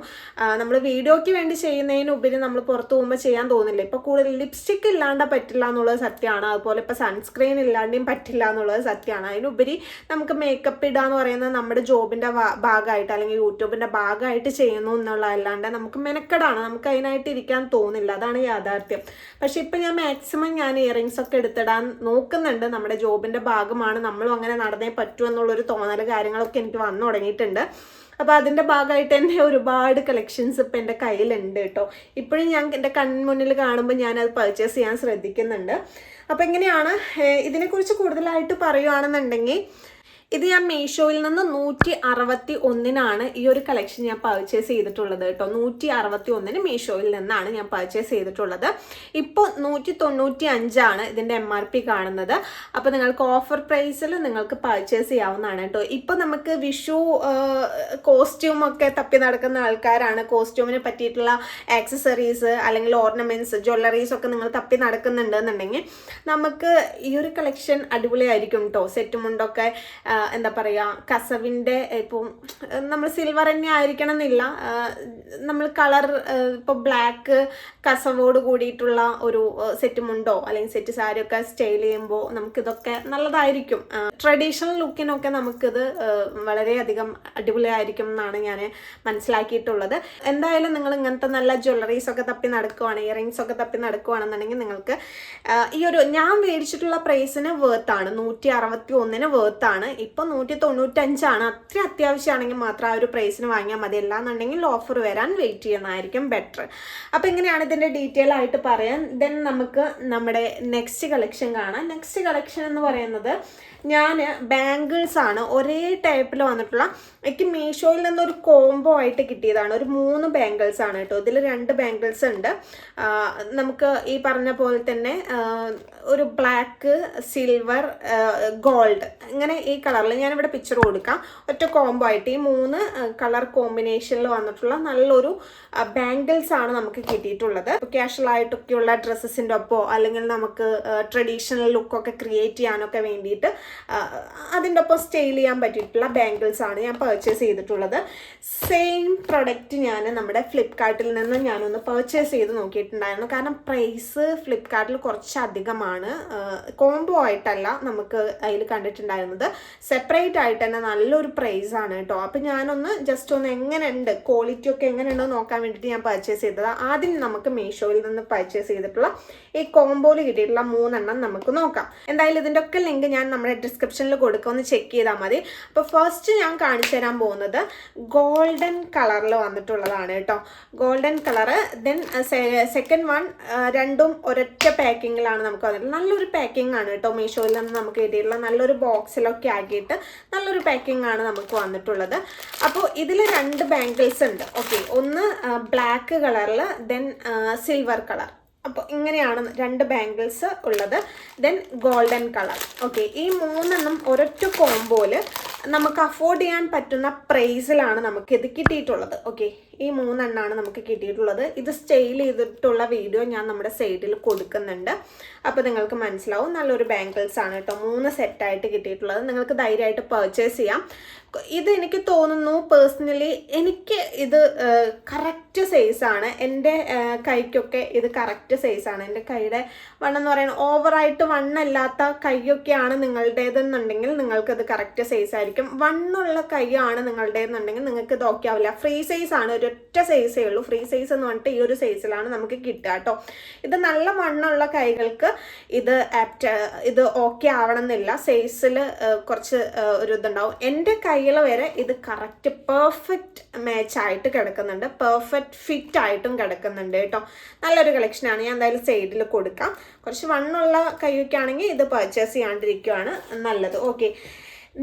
നമ്മൾ വീഡിയോയ്ക്ക് വേണ്ടി ചെയ്യുന്നതിനുപരി നമ്മൾ പുറത്ത് പോകുമ്പോൾ ചെയ്യാൻ തോന്നില്ല. ഇപ്പോൾ കൂടുതൽ ലിപ്സ്റ്റിക്ക് ഇല്ലാണ്ട് പറ്റില്ല എന്നുള്ളത് സത്യമാണ്. അതുപോലെ ഇപ്പോൾ സൺസ്ക്രീൻ ഇല്ലാണ്ടും പറ്റില്ല എന്നുള്ളത് സത്യമാണ്. അതിനുപരി നമുക്ക് മേക്കപ്പ് ഇടുക എന്ന് പറയുന്നത് നമ്മുടെ ജോബിൻ്റെ ഭാഗമായിട്ട് അല്ലെങ്കിൽ യൂട്യൂബിൻ്റെ ഭാഗമായിട്ട് ചെയ്യുന്നു എന്നുള്ളതല്ലാണ്ട് നമുക്ക് മെനക്കെടാണ്, നമുക്ക് അതിനായിട്ട് ഇരിക്കാൻ തോന്നില്ല. അതാണ് യാഥാർത്ഥ്യം. പക്ഷെ ഇപ്പം ഞാൻ ഇയറിങ്സ് ഒക്കെ എടുത്തിടാൻ നോക്കുന്നുണ്ട്. നമ്മുടെ ജോബിൻ്റെ ഭാഗമാണ്, നമ്മളും അങ്ങനെ നടന്നേ പറ്റൂ എന്നുള്ളൊരു തോന്നൽ കാര്യങ്ങളൊക്കെ എനിക്ക് വന്നു തുടങ്ങിയിട്ടുണ്ട്. അപ്പോൾ അതിൻ്റെ ഭാഗമായിട്ട് തന്നെ ഒരുപാട് കളക്ഷൻസ് ഇപ്പം എൻ്റെ കയ്യിലുണ്ട് കേട്ടോ. ഇപ്പോഴും ഞാൻ എൻ്റെ കൺമുന്നിൽ കാണുമ്പോൾ ഞാനത് പർച്ചേസ് ചെയ്യാൻ ശ്രദ്ധിക്കുന്നുണ്ട്. അപ്പോൾ എങ്ങനെയാണ് ഇതിനെക്കുറിച്ച് കൂടുതലായിട്ട് പറയുകയാണെന്നുണ്ടെങ്കിൽ, ഇത് ഞാൻ മീഷോയിൽ നിന്ന് 161 ഈ ഒരു കളക്ഷൻ ഞാൻ പർച്ചേസ് ചെയ്തിട്ടുള്ളത് കേട്ടോ. 161 മീഷോയിൽ നിന്നാണ് ഞാൻ പർച്ചേസ് ചെയ്തിട്ടുള്ളത്. ഇപ്പോൾ 195 ഇതിൻ്റെ MRP കാണുന്നത്. അപ്പോൾ നിങ്ങൾക്ക് ഓഫർ പ്രൈസിൽ നിങ്ങൾക്ക് പർച്ചേസ് ചെയ്യാവുന്നതാണ് കേട്ടോ. ഇപ്പോൾ നമുക്ക് വിഷു കോസ്റ്റ്യൂമൊക്കെ തപ്പി നടക്കുന്ന ആൾക്കാരാണ്. കോസ്റ്റ്യൂമിന് പറ്റിയിട്ടുള്ള ആക്സസറീസ് അല്ലെങ്കിൽ ഓർണമെൻറ്റ്സ് ജ്വല്ലറീസ് ഒക്കെ നിങ്ങൾ തപ്പി നടക്കുന്നുണ്ടെന്നുണ്ടെങ്കിൽ നമുക്ക് ഈ ഒരു കളക്ഷൻ അടിപൊളിയായിരിക്കും കേട്ടോ. സെറ്റ് മുണ്ടൊക്കെ എന്താ പറയുക, കസവിൻ്റെ ഇപ്പോൾ നമ്മൾ സിൽവർ തന്നെ ആയിരിക്കണം എന്നില്ല, നമ്മൾ കളർ ഇപ്പോൾ ബ്ലാക്ക് കസവോട് കൂടിയിട്ടുള്ള ഒരു സെറ്റ് മുണ്ടോ അല്ലെങ്കിൽ സെറ്റ് സാരിയൊക്കെ സ്റ്റൈൽ ചെയ്യുമ്പോൾ നമുക്കിതൊക്കെ നല്ലതായിരിക്കും. ട്രഡീഷണൽ ലുക്കിനൊക്കെ നമുക്കിത് വളരെയധികം അടിപൊളിയായിരിക്കും എന്നാണ് ഞാൻ മനസ്സിലാക്കിയിട്ടുള്ളത്. എന്തായാലും നിങ്ങൾ ഇങ്ങനത്തെ നല്ല ജ്വല്ലറീസ് ഒക്കെ തപ്പി നടക്കുവാണ്, ഇയറിങ്സ് ഒക്കെ തപ്പി നടക്കുവാണെന്നുണ്ടെങ്കിൽ നിങ്ങൾക്ക് ഈ ഒരു ഞാൻ മേടിച്ചിട്ടുള്ള പ്രൈസിന് വേർത്താണ്. 161 വേർത്താണ്. ഇപ്പോൾ 195. അത്ര അത്യാവശ്യമാണെങ്കിൽ മാത്രം ആ ഒരു പ്രൈസിന് വാങ്ങിയാൽ മതി. അല്ലാന്നുണ്ടെങ്കിൽ ഓഫർ വരാൻ വെയിറ്റ് ചെയ്യുന്നതായിരിക്കും ബെറ്റർ. അപ്പോൾ ഇങ്ങനെയാണ് ഇതിൻ്റെ ഡീറ്റെയിൽ ആയിട്ട് പറയാൻ. ദെൻ നമുക്ക് നമ്മുടെ നെക്സ്റ്റ് കളക്ഷൻ കാണാം. നെക്സ്റ്റ് കളക്ഷൻ എന്ന് പറയുന്നത് ഞാൻ ബാംഗിൾസ് ആണ് ഒരേ ടൈപ്പിൽ വന്നിട്ടുള്ള, എനിക്ക് മീഷോയിൽ നിന്നൊരു കോംബോ ആയിട്ട് കിട്ടിയതാണ്. ഒരു 3 ബാംഗിൾസ് ആണ് കേട്ടോ. ഇതിൽ 2 ബാംഗിൾസ് ഉണ്ട്. നമുക്ക് ഈ പറഞ്ഞ പോലെ തന്നെ ഒരു ബ്ലാക്ക്, സിൽവർ, ഗോൾഡ്, ഇങ്ങനെ ഈ കളറിൽ ഞാനിവിടെ പിക്ചർ കൊടുക്കാം. ഒറ്റ കോംബോ ആയിട്ട് ഈ 3 കളർ കോമ്പിനേഷനിൽ വന്നിട്ടുള്ള നല്ലൊരു ബാംഗിൾസ് ആണ് നമുക്ക് കിട്ടിയിട്ടുള്ളത്. ക്യാഷ്വൽ ആയിട്ടൊക്കെയുള്ള ഡ്രസ്സസിൻ്റെ ഒപ്പോ അല്ലെങ്കിൽ നമുക്ക് ട്രഡീഷണൽ ലുക്കൊക്കെ ക്രിയേറ്റ് ചെയ്യാനൊക്കെ വേണ്ടിയിട്ട് അതിൻ്റെ ഒപ്പം സ്റ്റൈൽ ചെയ്യാൻ പറ്റിയിട്ടുള്ള ബാംഗിൾസ് ആണ് ഞാൻ പർച്ചേസ് ചെയ്തിട്ടുള്ളത്. സെയിം പ്രൊഡക്റ്റ് ഞാൻ നമ്മുടെ ഫ്ലിപ്കാർട്ടിൽ നിന്ന് ഞാനൊന്ന് പർച്ചേസ് ചെയ്ത് നോക്കിയിട്ടുണ്ടായിരുന്നു. കാരണം പ്രൈസ് ഫ്ലിപ്കാർട്ടിൽ കുറച്ച് അധികമാണ്. കോംബോ ആയിട്ടല്ല നമുക്ക് അതിൽ കണ്ടിട്ടുണ്ടായിരുന്നത്, സെപ്പറേറ്റ് ആയിട്ട് തന്നെ നല്ലൊരു പ്രൈസ് ആണ് കേട്ടോ. അപ്പം ഞാനൊന്ന് ജസ്റ്റ് ഒന്ന് എങ്ങനെയുണ്ട്, ക്വാളിറ്റി ഒക്കെ എങ്ങനെയുണ്ടോ നോക്കാൻ വേണ്ടിയിട്ട് ഞാൻ പർച്ചേസ് ചെയ്തത്. ആദ്യം നമുക്ക് മീഷോയിൽ നിന്ന് പർച്ചേസ് ചെയ്തിട്ടുള്ള ഈ കോംബോയിൽ കിട്ടിയിട്ടുള്ള 3 എണ്ണം നമുക്ക് നോക്കാം. എന്തായാലും ഇതിൻ്റെ ഒക്കെ ലിങ്ക് ഞാൻ നമ്മുടെ ഡിസ്ക്രിപ്ഷനിൽ കൊടുക്കുക, ഒന്ന് ചെക്ക് ചെയ്താൽ മതി. അപ്പോൾ ഫസ്റ്റ് ഞാൻ കാണിച്ചു തരാൻ പോകുന്നത് ഗോൾഡൻ കളറിൽ വന്നിട്ടുള്ളതാണ് കേട്ടോ. Golden colour. Then second one, രണ്ടും ഒരൊറ്റ പാക്കിങ്ങിലാണ് നമുക്ക് വന്നിട്ടുള്ളത്. നല്ലൊരു പാക്കിംഗ് ആണ് കേട്ടോ. മീഷോയിൽ നിന്ന് നമുക്ക് കിട്ടിയിട്ടുള്ള നല്ലൊരു ബോക്സിലൊക്കെ ആക്കിയിട്ട് നല്ലൊരു പാക്കിംഗ് ആണ് നമുക്ക് വന്നിട്ടുള്ളത്. അപ്പോൾ ഇതിൽ 2 ബാംഗിൾസ് ഉണ്ട്. ഓക്കെ, ഒന്ന് ബ്ലാക്ക് കളറിൽ, ദെൻ സിൽവർ കളർ. അപ്പോൾ ഇങ്ങനെയാണ് 2 ബാംഗിൾസ് ഉള്ളത്. Then golden colour. ഓക്കെ, ഈ 3 എണ്ണം ഒരൊറ്റ കോംബോയിൽ നമുക്ക് അഫോർഡ് ചെയ്യാൻ പറ്റുന്ന പ്രൈസിലാണ് നമുക്ക് ഇത് കിട്ടിയിട്ടുള്ളത്. ഓക്കെ, ഈ 3 എണ്ണമാണ് നമുക്ക് കിട്ടിയിട്ടുള്ളത്. ഇത് സ്റ്റൈൽ ചെയ്തിട്ടുള്ള വീഡിയോ ഞാൻ നമ്മുടെ സൈഡിൽ കൊടുക്കുന്നുണ്ട്. അപ്പോൾ നിങ്ങൾക്ക് മനസ്സിലാവും. നല്ലൊരു ബാംഗിൾസ് ആണ് കേട്ടോ. 3 സെറ്റായിട്ട് കിട്ടിയിട്ടുള്ളത്. നിങ്ങൾക്ക് ധൈര്യമായിട്ട് പർച്ചേസ് ചെയ്യാം. ഇത് എനിക്ക് തോന്നുന്നു പേഴ്സണലി എനിക്ക് ഇത് കറക്റ്റ് സൈസാണ്. എൻ്റെ കൈക്കൊക്കെ ഇത് കറക്റ്റ് സൈസാണ്. എൻ്റെ കൈയുടെ വണ്ണം എന്ന് പറയുന്നത് ഓവറായിട്ട് വണ്ണല്ലാത്ത കൈയൊക്കെയാണ് നിങ്ങളുടേതെന്നുണ്ടെങ്കിൽ നിങ്ങൾക്കത് കറക്റ്റ് സൈസ് ആയിരിക്കും. വണ്ണുള്ള കൈയാണ് നിങ്ങളുടേതെന്നുണ്ടെങ്കിൽ നിങ്ങൾക്ക് ഇത് ഓക്കെ ആവില്ല. ഫ്രീ സൈസാണ്, ഒരൊറ്റ സൈസേ ഉള്ളൂ. ഫ്രീ സൈസ് എന്ന് പറഞ്ഞിട്ട് ഈ ഒരു സൈസിലാണ് നമുക്ക് കിട്ടുക കേട്ടോ. ഇത് നല്ല വണ്ണുള്ള കൈകൾക്ക് ഇത് ഓക്കെ ആവണം എന്നില്ല. സൈസിൽ കുറച്ച് ഒരു ഇതുണ്ടാവും. എൻ്റെ കൈയിൽ വരെ ഇത് കറക്റ്റ് പെർഫെക്റ്റ് മാച്ച് ആയിട്ട് കിടക്കുന്നുണ്ട്, പെർഫെക്റ്റ് ഫിറ്റ് ആയിട്ടും കിടക്കുന്നുണ്ട് കേട്ടോ. നല്ലൊരു കളക്ഷനാണ്. ഞാൻ എന്തായാലും സൈഡിൽ കൊടുക്കാം. കുറച്ച് വണ്ണുള്ള കൈയൊക്കെ ആണെങ്കിൽ ഇത് പർച്ചേസ് ചെയ്യാണ്ടിരിക്കുകയാണ് നല്ലത്. ഓക്കെ,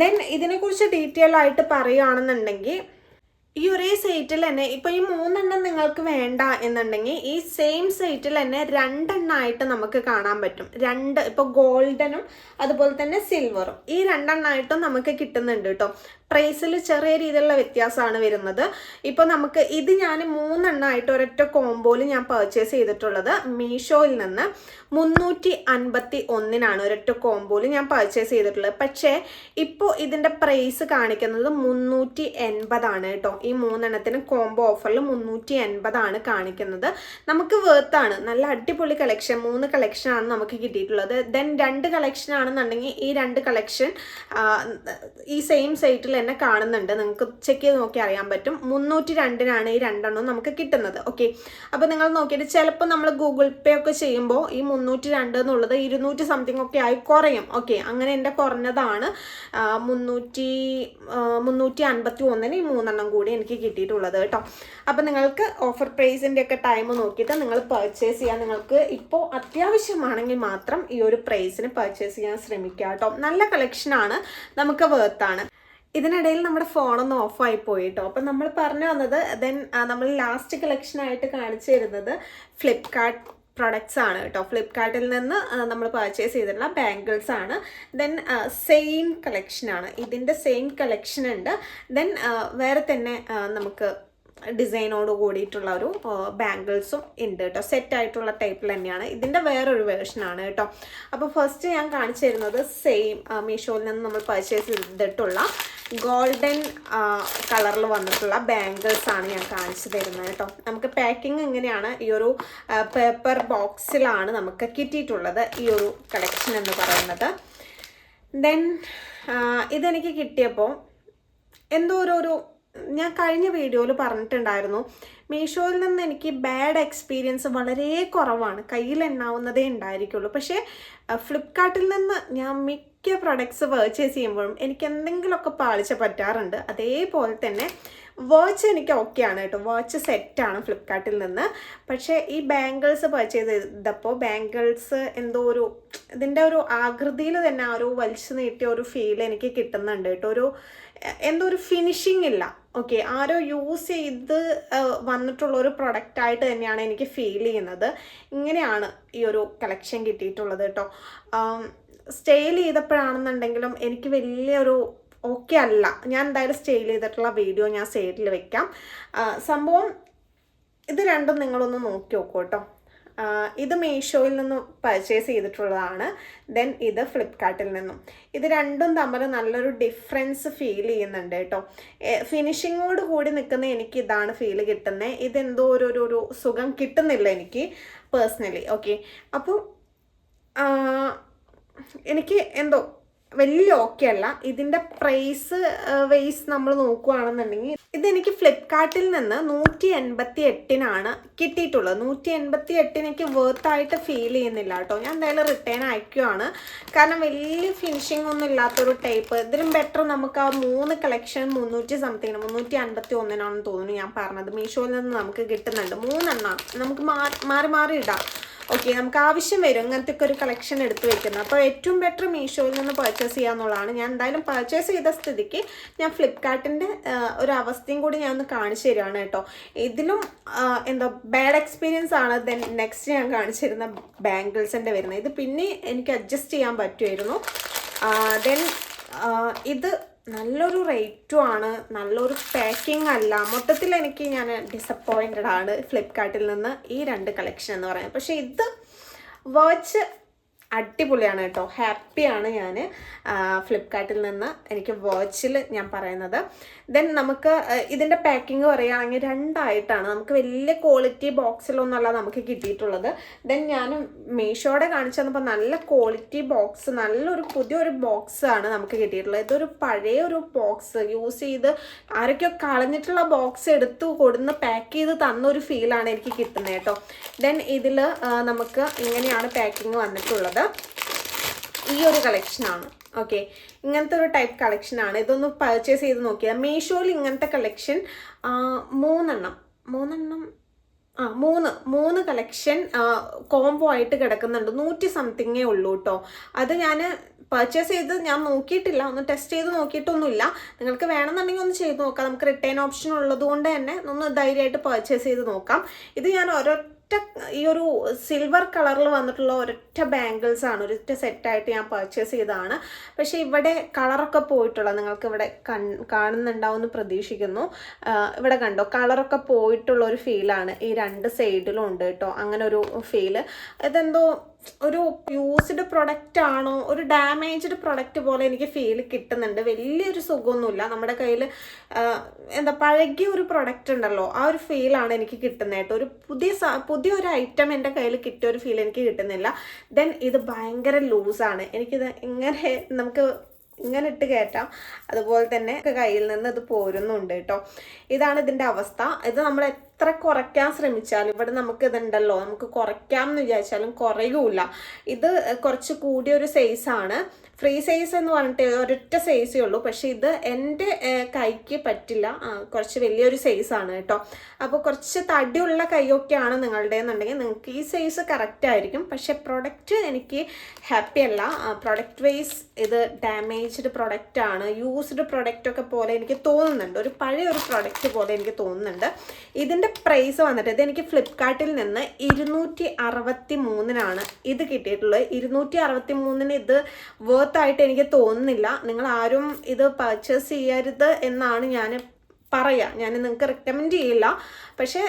ദെൻ ഇതിനെക്കുറിച്ച് ഡീറ്റെയിൽ ആയിട്ട് പറയുകയാണെന്നുണ്ടെങ്കിൽ ഈ ഒരേ സൈറ്റിൽ തന്നെ ഇപ്പോൾ ഈ 3 എണ്ണം നിങ്ങൾക്ക് വേണ്ട എന്നുണ്ടെങ്കിൽ ഈ സെയിം സൈറ്റിൽ തന്നെ 2 എണ്ണമായിട്ട് നമുക്ക് കാണാൻ പറ്റും. ഇപ്പോൾ ഗോൾഡനും അതുപോലെ തന്നെ സിൽവറും ഈ 2 എണ്ണമായിട്ടും നമുക്ക് കിട്ടുന്നുണ്ട് കേട്ടോ. പ്രൈസിൽ ചെറിയ രീതിയിലുള്ള വ്യത്യാസമാണ് വരുന്നത്. ഇപ്പോൾ നമുക്ക് ഇത് ഞാൻ 3 എണ്ണമായിട്ട് ഒരൊറ്റ കോംബോയിൽ ഞാൻ പർച്ചേസ് ചെയ്തിട്ടുള്ളത് മീഷോയിൽ നിന്ന് 351 ഒരൊറ്റ കോംബോയിൽ ഞാൻ പർച്ചേസ് ചെയ്തിട്ടുള്ളത്. പക്ഷേ ഇപ്പോൾ ഇതിൻ്റെ പ്രൈസ് കാണിക്കുന്നത് 380 കേട്ടോ. ഈ 3 എണ്ണത്തിന് കോംബോ ഓഫറിൽ 380 കാണിക്കുന്നത്. നമുക്ക് വേർത്താണ്. നല്ല അടിപൊളി കളക്ഷൻ, 3 കളക്ഷനാണ് നമുക്ക് കിട്ടിയിട്ടുള്ളത്. ദെൻ 2 കളക്ഷൻ ആണെന്നുണ്ടെങ്കിൽ ഈ 2 കളക്ഷൻ ഈ സെയിം സൈറ്റിൽ തന്നെ കാണുന്നുണ്ട്. നിങ്ങൾക്ക് ചെക്ക് ചെയ്ത് നോക്കി അറിയാൻ പറ്റും. 302 ഈ 2 എണ്ണവും നമുക്ക് കിട്ടുന്നത്. ഓക്കെ, അപ്പോൾ നിങ്ങൾ നോക്കിയിട്ട് ചിലപ്പോൾ നമ്മൾ ഗൂഗിൾ പേ ഒക്കെ ചെയ്യുമ്പോൾ ഈ 302 എന്നുള്ളത് 200 സംതിങ് ഒക്കെ ആയി കുറയും. ഓക്കെ, അങ്ങനെ എൻ്റെ കുറഞ്ഞതാണ് 351 ഈ 3 എണ്ണം കൂടി എനിക്ക് കിട്ടിയിട്ടുള്ളത് കേട്ടോ. അപ്പോൾ നിങ്ങൾക്ക് ഓഫർ പ്രൈസിൻ്റെ ഒക്കെ ടൈം നോക്കിയിട്ട് നിങ്ങൾ പർച്ചേസ് ചെയ്യാൻ, നിങ്ങൾക്ക് ഇപ്പോൾ അത്യാവശ്യമാണെങ്കിൽ മാത്രം ഈ ഒരു പ്രൈസിന് പർച്ചേസ് ചെയ്യാൻ ശ്രമിക്കുക കേട്ടോ. നല്ല കളക്ഷനാണ്, നമുക്ക് വേർത്താണ്. ഇതിനിടയിൽ നമ്മുടെ ഫോണൊന്ന് ഓഫായി പോയി കേട്ടോ. അപ്പം നമ്മൾ പറഞ്ഞു വന്നത് ദെൻ നമ്മൾ ലാസ്റ്റ് കളക്ഷനായിട്ട് കാണിച്ചു തരുന്നത് ഫ്ലിപ്കാർട്ട് പ്രൊഡക്ട്സ് ആണ് കേട്ടോ. ഫ്ലിപ്കാർട്ടിൽ നിന്ന് നമ്മൾ പർച്ചേസ് ചെയ്തിട്ടുള്ള ബാംഗിൾസ് ആണ്. ദെൻ സെയിം കളക്ഷനാണ്, ഇതിൻ്റെ സെയിം കളക്ഷൻ ഉണ്ട്. ദെൻ വേറെ തന്നെ നമുക്ക് ഡിസൈനോട് കൂടിയിട്ടുള്ള ഒരു ബാംഗിൾസും ഉണ്ട് കേട്ടോ. സെറ്റായിട്ടുള്ള ടൈപ്പിൽ തന്നെയാണ്. ഇതിൻ്റെ വേറൊരു വേർഷനാണ് കേട്ടോ. അപ്പോൾ ഫസ്റ്റ് ഞാൻ കാണിച്ചു തരുന്നത് സെയിം മീഷോയിൽ നിന്ന് നമ്മൾ പർച്ചേസ് ചെയ്തിട്ടുള്ള ഗോൾഡൻ കളറിൽ വന്നിട്ടുള്ള ബാംഗിൾസ് ആണ് ഞാൻ കാണിച്ചു തരുന്നത് കേട്ടോ. നമുക്ക് പാക്കിംഗ് ഇങ്ങനെയാണ്. ഈ ഒരു പേപ്പർ ബോക്സിലാണ് നമുക്ക് കിട്ടിയിട്ടുള്ളത് ഈ ഒരു കളക്ഷൻ എന്ന് പറയുന്നത്. ദെൻ ഇതെനിക്ക് കിട്ടിയപ്പോൾ എന്തോ ഒരു ഞാൻ കഴിഞ്ഞ വീഡിയോയിൽ പറഞ്ഞിട്ടുണ്ടായിരുന്നു, മീഷോയിൽ നിന്ന് എനിക്ക് ബാഡ് എക്സ്പീരിയൻസ് വളരെ കുറവാണ്, കയ്യിൽ എണ്ണാവുന്നതേ ഉണ്ടായിരിക്കുള്ളൂ. പക്ഷേ ഫ്ലിപ്കാർട്ടിൽ നിന്ന് ഞാൻ മിക്ക മിക്ക പ്രൊഡക്ട്സ് പർച്ചേസ് ചെയ്യുമ്പോഴും എനിക്ക് എന്തെങ്കിലുമൊക്കെ പാളിച്ച പറ്റാറുണ്ട്. അതേപോലെ തന്നെ വാച്ച് എനിക്ക് ഓക്കെയാണ് കേട്ടോ, വാച്ച് സെറ്റാണ് ഫ്ലിപ്കാർട്ടിൽ നിന്ന്. പക്ഷേ ഈ ബാംഗിൾസ് പർച്ചേസ് ചെയ്തപ്പോൾ ബാംഗിൾസ് എന്തോ ഒരു ഇതിൻ്റെ ഒരു ആകൃതിയിൽ തന്നെ ആ ഒരു വലിച്ചു നീട്ടിയ ഒരു ഫീൽ എനിക്ക് കിട്ടുന്നുണ്ട് കേട്ടോ. എന്തോ ഒരു ഫിനിഷിംഗ് ഇല്ല. ഓക്കെ, ആരോ യൂസ് ചെയ്ത് വന്നിട്ടുള്ള ഒരു പ്രൊഡക്റ്റായിട്ട് തന്നെയാണ് എനിക്ക് ഫീൽ ചെയ്യുന്നത്. ഇങ്ങനെയാണ് ഈ ഒരു കളക്ഷൻ കിട്ടിയിട്ടുള്ളത് കേട്ടോ. സ്റ്റൈൽ ചെയ്തപ്പോഴാണെന്നുണ്ടെങ്കിലും എനിക്ക് വലിയൊരു ഓക്കെ അല്ല. ഞാൻ എന്തായാലും സ്റ്റൈൽ ചെയ്തിട്ടുള്ള വീഡിയോ ഞാൻ സൈഡിൽ വെക്കാം. സംഭവം ഇത് രണ്ടും നിങ്ങളൊന്ന് നോക്കി നോക്കൂ കേട്ടോ. ഇത് മീഷോയിൽ നിന്നും പർച്ചേസ് ചെയ്തിട്ടുള്ളതാണ്. ദെൻ ഇത് ഫ്ലിപ്കാർട്ടിൽ നിന്നും. ഇത് രണ്ടും തമ്മിൽ നല്ലൊരു ഡിഫറൻസ് ഫീൽ ചെയ്യുന്നുണ്ട് കേട്ടോ. ഫിനിഷിങ്ങോട് കൂടി നിൽക്കുന്ന എനിക്ക് ഇതാണ് ഫീൽ കിട്ടുന്നത്. ഇതെന്തോ ഒരു സുഖം കിട്ടുന്നില്ല എനിക്ക് പേഴ്സണലി. ഓക്കെ, അപ്പോൾ എനിക്ക് എന്തോ വലിയ ഓക്കെ അല്ല. ഇതിൻ്റെ പ്രൈസ് വൈസ് നമ്മൾ നോക്കുകയാണെന്നുണ്ടെങ്കിൽ ഇതെനിക്ക് ഫ്ലിപ്കാർട്ടിൽ നിന്ന് 188 കിട്ടിയിട്ടുള്ളത്. 188 എനിക്ക് വേർത്തായിട്ട് ഫീൽ ചെയ്യുന്നില്ല കേട്ടോ. ഞാൻ എന്തായാലും റിട്ടേൺ അയക്കുകയാണ്. കാരണം വലിയ ഫിനിഷിംഗ് ഒന്നും ഇല്ലാത്തൊരു ടൈപ്പ്. ഇതിലും ബെറ്റർ നമുക്ക് ആ 3 കളക്ഷൻ 300 സംതിങ്ങിന് 351 തോന്നുന്നു ഞാൻ പറഞ്ഞത്. മീഷോയിൽ നിന്ന് നമുക്ക് കിട്ടുന്നുണ്ട് 3 നമുക്ക് മാറി മാറി ഇടാം. ഓക്കെ, നമുക്ക് ആവശ്യം വരും ഇങ്ങനത്തെ ഒക്കെ ഒരു കളക്ഷൻ എടുത്ത് വെക്കുന്നത്. അപ്പോൾ ഏറ്റവും ബെറ്റർ മീഷോയിൽ നിന്ന് പർച്ചേസ് ചെയ്യാന്നുള്ളതാണ്. ഞാൻ എന്തായാലും പർച്ചേസ് ചെയ്ത സ്ഥിതിക്ക് ഞാൻ ഫ്ലിപ്കാർട്ടിൻ്റെ ഒരു അവസ്ഥയും കൂടി ഞാൻ ഒന്ന് കാണിച്ചു തരികയാണ് കേട്ടോ. ഇതിലും എന്താ ബാഡ് എക്സ്പീരിയൻസ് ആണ്. ദെൻ നെക്സ്റ്റ് ഞാൻ കാണിച്ചിരുന്ന ബാംഗിൾസിൻ്റെ വരുന്നത്. ഇത് പിന്നെ എനിക്ക് അഡ്ജസ്റ്റ് ചെയ്യാൻ പറ്റുമായിരുന്നു. ദെൻ ഇത് നല്ലൊരു റേറ്റും ആണ്, നല്ലൊരു പാക്കിംഗ് അല്ല. മൊത്തത്തിൽ ഞാൻ ഡിസപ്പോയിൻറ്റഡ് ആണ് ഫ്ലിപ്കാർട്ടിൽ നിന്ന് ഈ 2 കളക്ഷൻ എന്ന് പറയുന്നത്. പക്ഷേ ഇത് വാച്ച് അടിപൊളിയാണ് കേട്ടോ. ഹാപ്പിയാണ് ഞാൻ ഫ്ലിപ്കാർട്ടിൽ നിന്ന് എനിക്ക് വാച്ചിൽ ഞാൻ പറയുന്നത്. ദെൻ നമുക്ക് ഇതിൻ്റെ പാക്കിങ് പറയുകയാണെങ്കിൽ 2 ആയിട്ടാണ്. നമുക്ക് വലിയ ക്വാളിറ്റി ബോക്സിലൊന്നുമല്ല നമുക്ക് കിട്ടിയിട്ടുള്ളത്. ദെൻ ഞാൻ മീഷോടെ കാണിച്ചു തന്നപ്പോൾ നല്ല ക്വാളിറ്റി ബോക്സ്, പുതിയൊരു ബോക്സാണ് നമുക്ക് കിട്ടിയിട്ടുള്ളത്. ഇതൊരു പഴയ ഒരു ബോക്സ് യൂസ് ചെയ്ത് ആരൊക്കെയോ കളഞ്ഞിട്ടുള്ള ബോക്സ് എടുത്ത് കൊടുന്ന് പാക്ക് ചെയ്ത് തന്നൊരു ഫീലാണ് എനിക്ക് കിട്ടുന്നത് കേട്ടോ. ദെൻ ഇതിൽ നമുക്ക് ഇങ്ങനെയാണ് പാക്കിങ് വന്നിട്ടുള്ളത്. ഈ ഒരു കളക്ഷനാണ്. ഓക്കെ, ഇങ്ങനത്തെ ഒരു ടൈപ്പ് കളക്ഷനാണ്. ഇതൊന്ന് പർച്ചേസ് ചെയ്ത് നോക്കിയാൽ മീഷോയിൽ ഇങ്ങനത്തെ കളക്ഷൻ 3 കളക്ഷൻ കോംബോ ആയിട്ട് കിടക്കുന്നുണ്ട്. 100 സംതിങ്ങേ ഉള്ളൂ കേട്ടോ. അത് ഞാൻ പർച്ചേസ് ചെയ്ത് ഞാൻ നോക്കിയിട്ടില്ല, ഒന്ന് ടെസ്റ്റ് ചെയ്ത് നോക്കിയിട്ടൊന്നുമില്ല. നിങ്ങൾക്ക് വേണമെന്നുണ്ടെങ്കിൽ ഒന്ന് ചെയ്ത് നോക്കാം. നമുക്ക് റിട്ടേൺ ഓപ്ഷൻ ഉള്ളത് കൊണ്ട് തന്നെ ഒന്ന് ധൈര്യമായിട്ട് പർച്ചേസ് ചെയ്ത് നോക്കാം. ഇത് ഞാൻ ഈ ഒരു സിൽവർ കളറിൽ വന്നിട്ടുള്ള ഒരൊറ്റ ബാംഗിൾസ് ആണ്, ഒരൊറ്റ സെറ്റായിട്ട് ഞാൻ പർച്ചേസ് ചെയ്തതാണ്. പക്ഷേ ഇവിടെ കളറൊക്കെ പോയിട്ടുള്ള, നിങ്ങൾക്ക് ഇവിടെ കാണുന്നുണ്ടാവുമെന്ന് പ്രതീക്ഷിക്കുന്നു. ഇവിടെ കണ്ടോ, കളറൊക്കെ പോയിട്ടുള്ള ഒരു ഫീലാണ് ഈ 2 സൈഡിലും ഉണ്ട് കേട്ടോ. അങ്ങനെ ഒരു ഫീല്. ഇതെന്തോ ഒരു യൂസ്ഡ് പ്രൊഡക്റ്റ് ആണോ, ഒരു ഡാമേജ്ഡ് പ്രൊഡക്റ്റ് പോലെ എനിക്ക് ഫീൽ കിട്ടുന്നുണ്ട്. വലിയൊരു സുഖമൊന്നുമില്ല. നമ്മുടെ കയ്യിൽ പഴകിയ ഒരു പ്രൊഡക്റ്റ് ഉണ്ടല്ലോ, ആ ഒരു ഫീലാണ് എനിക്ക് കിട്ടുന്നത് കേട്ടോ. ഒരു പുതിയൊരു ഐറ്റം എൻ്റെ കയ്യിൽ കിട്ടിയ ഒരു ഫീൽ എനിക്ക് കിട്ടുന്നില്ല. ദെൻ ഇത് ഭയങ്കര ലൂസാണ്. എനിക്കിത് നമുക്ക് ഇങ്ങനെ ഇട്ട് കയറ്റാം, അതുപോലെ തന്നെ കയ്യിൽ നിന്ന് ഇത് പോരുന്നുണ്ട് കേട്ടോ. ഇതാണ് ഇതിൻ്റെ അവസ്ഥ. ഇത് നമ്മൾ എത്ര കുറയ്ക്കാൻ ശ്രമിച്ചാലും, ഇവിടെ നമുക്ക് ഇതുണ്ടല്ലോ, നമുക്ക് കുറയ്ക്കാം എന്ന് വിചാരിച്ചാലും കുറയൂല. ഇത് കുറച്ച് കൂടിയൊരു സൈസാണ്. ഫ്രീ സൈസ് എന്ന് പറഞ്ഞിട്ട് ഒരൊറ്റ സൈസേ ഉള്ളൂ. പക്ഷേ ഇത് എൻ്റെ കൈക്ക് പറ്റില്ല, കുറച്ച് വലിയൊരു സൈസാണ് കേട്ടോ. അപ്പോൾ കുറച്ച് തടിയുള്ള കൈയൊക്കെയാണ് നിങ്ങളുടെ എന്നുണ്ടെങ്കിൽ നിങ്ങൾക്ക് ഈ സൈസ് കറക്റ്റ് ആയിരിക്കും. പക്ഷേ പ്രൊഡക്റ്റ് എനിക്ക് ഹാപ്പി അല്ല. പ്രൊഡക്റ്റ് വൈസ് ഇത് ഡാമേജ്ഡ് പ്രൊഡക്റ്റാണ്. യൂസ്ഡ് പ്രൊഡക്റ്റൊക്കെ പോലെ എനിക്ക് തോന്നുന്നുണ്ട്. ഒരു പഴയ ഒരു പ്രൊഡക്റ്റ് പോലെ എനിക്ക് തോന്നുന്നുണ്ട്. ഇതിൻ്റെ പ്രൈസ് വന്നിട്ട് ഇതെനിക്ക് ഫ്ലിപ്കാർട്ടിൽ നിന്ന് 263 ഇത് കിട്ടിയിട്ടുള്ളത്. 263 ഇത് വർത്തായിട്ട് എനിക്ക് തോന്നുന്നില്ല. നിങ്ങൾ ആരും ഇത് പർച്ചേസ് ചെയ്യരുത് എന്നാണ് ഞാൻ നിങ്ങൾക്ക് റെക്കമെൻഡ് ചെയ്യില്ല. പക്ഷേ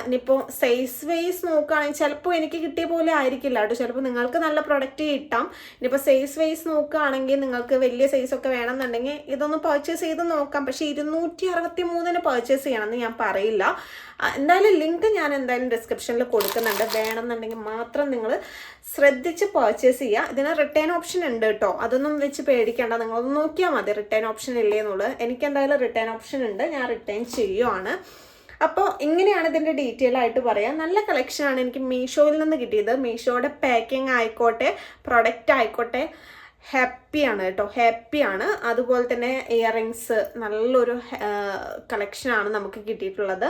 ഇനിയിപ്പോൾ സൈസ് വൈസ് നോക്കുകയാണെങ്കിൽ ചിലപ്പോൾ എനിക്ക് കിട്ടിയ പോലെ ആയിരിക്കില്ല കേട്ടോ. ചിലപ്പോൾ നിങ്ങൾക്ക് നല്ല പ്രൊഡക്റ്റ് കിട്ടാം. ഇനിയിപ്പോൾ സൈസ് വൈസ് നോക്കുകയാണെങ്കിൽ നിങ്ങൾക്ക് വലിയ സൈസൊക്കെ വേണമെന്നുണ്ടെങ്കിൽ ഇതൊന്ന് പർച്ചേസ് ചെയ്ത് നോക്കാം. പക്ഷേ 263 പർച്ചേസ് ചെയ്യണമെന്ന് ഞാൻ പറയില്ല. എന്തായാലും ലിങ്ക് ഞാൻ എന്തായാലും ഡിസ്ക്രിപ്ഷനിൽ കൊടുക്കുന്നുണ്ട്. വേണമെന്നുണ്ടെങ്കിൽ മാത്രം നിങ്ങൾ ശ്രദ്ധിച്ച് പർച്ചേസ് ചെയ്യുക. ഇതിന് റിട്ടേൺ ഓപ്ഷൻ ഉണ്ട് കേട്ടോ. അതൊന്നും വെച്ച് പേടിക്കേണ്ട, നിങ്ങളൊന്ന് നോക്കിയാൽ മതി റിട്ടേൺ ഓപ്ഷൻ ഇല്ലേ എന്നുള്ളത്. എനിക്ക് എന്തായാലും റിട്ടേൺ ഓപ്ഷൻ ഉണ്ട്, ഞാൻ റിട്ടേൺ ചെയ്യുവാണ്. അപ്പോൾ ഇങ്ങനെയാണ് ഇതിൻ്റെ ഡീറ്റെയിൽ ആയിട്ട് പറയാം. നല്ല കളക്ഷനാണ് എനിക്ക് മീഷോയിൽ നിന്ന് കിട്ടിയത്. മീഷോയുടെ പാക്കിംഗ് ആയിക്കോട്ടെ, പ്രൊഡക്റ്റ് ആയിക്കോട്ടെ, ഹാപ്പിയാണ് കേട്ടോ, ഹാപ്പിയാണ്. അതുപോലെ തന്നെ ഇയറിങ്സ് നല്ലൊരു കളക്ഷനാണ് നമുക്ക് കിട്ടിയിട്ടുള്ളത്.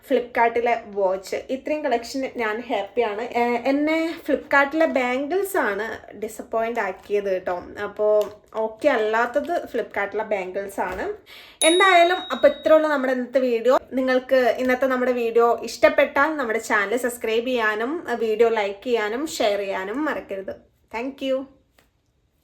ഫ്ലിപ്കാർട്ടിലെ വാച്ച്, ഇത്രയും കളക്ഷൻ ഞാൻ ഹാപ്പിയാണ്. എന്നെ ഫ്ലിപ്കാർട്ടിലെ ബാംഗിൾസ് ആണ് ഡിസപ്പോയിൻ്റ് ആക്കിയത് കേട്ടോ. അപ്പോൾ ഓക്കെ അല്ലാത്തത് ഫ്ലിപ്കാർട്ടിലെ ബാംഗിൾസ് ആണ്. എന്തായാലും അപ്പോൾ ഇത്രയുള്ള നമ്മുടെ ഇന്നത്തെ വീഡിയോ. നിങ്ങൾക്ക് ഇന്നത്തെ നമ്മുടെ വീഡിയോ ഇഷ്ടപ്പെട്ടാൽ നമ്മുടെ ചാനൽ സബ്സ്ക്രൈബ് ചെയ്യാനും വീഡിയോ ലൈക്ക് ചെയ്യാനും ഷെയർ ചെയ്യാനും മറക്കരുത്. താങ്ക്